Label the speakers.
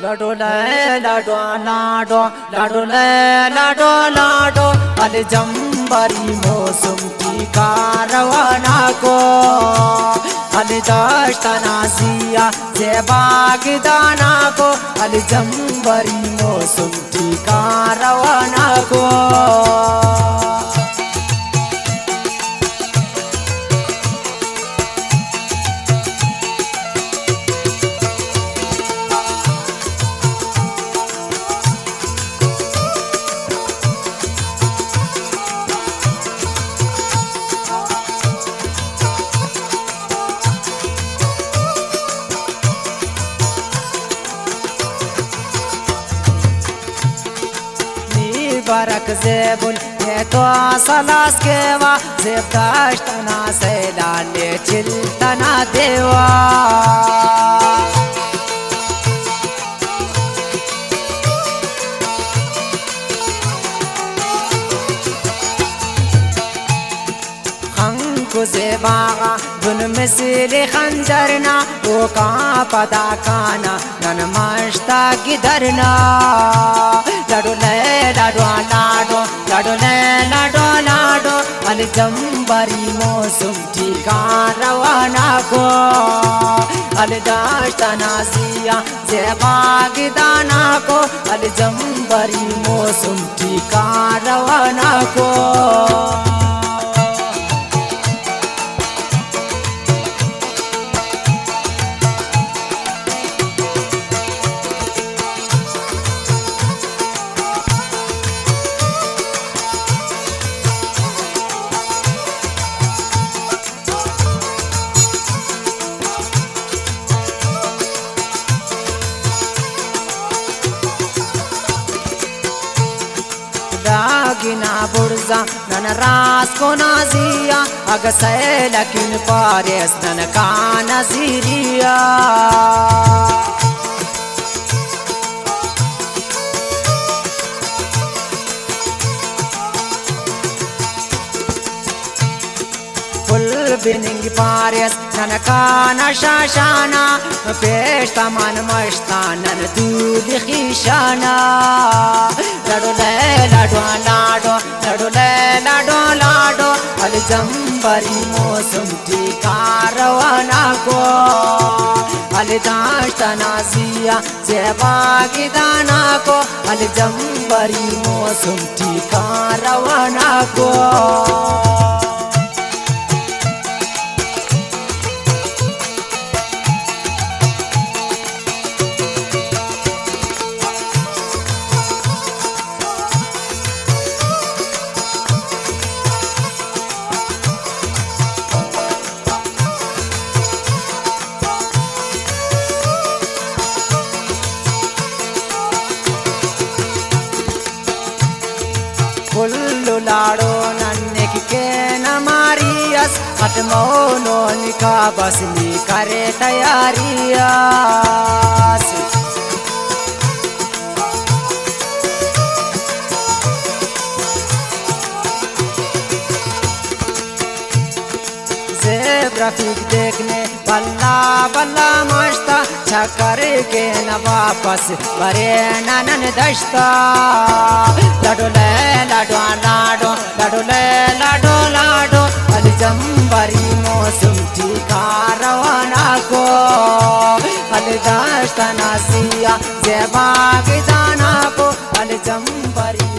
Speaker 1: लाडो ले लाडो लाडो लाडो ले लाडो लाडो अल जंबरी मौसम की कारवाना को अल दश्तना जिया से बागदाना को अल जंबरी मौसम की कारवाना को बरक जेबुल ये तो सलास केवा जेब दाश्तना सैलाने चिल्तना देवा खंको जेबागा दुन मिसले खंजरना वो कहाँ पता काना नन मश्ता गिदरना लाडो ले लाडो लाडो लाडो ले लाडो लाडो अल जंबरी मौसम ठिकान रवाना को अल दाश्तना जिया से बागदाना को अल जंबरी मौसम ठिकान रवाना को गिना बुर्जा नन रास को नाजिया अग सैलकिन पारेस नन का नजीरिया बिनिंग पारेस नन का नशाशाना पेश तमन मस्तानन दूध खीशाना लाडो ले लाडो लाडो लाडो ले लाडो लाडो अल जंबरी मौसम ठिकान रवाना को अल दाश्तना जिया से बागदाना को अल जंबरी मौसम ठिकान रवाना को कुल्लू लाडो नन्ने के न मारियस हटमौनो निका बसनी करे तैयारियस जेब रफीक देखने बल्ला बल्ला मस्ता छकर के न वापस बरे ननन दश्ता लाडो ले लाडो लाडो लाडो ले लाडो लाडो अल जंबरी मौसम ठिकान रवाना को अल दाश्तना जिया से बागदाना को अल जंबरी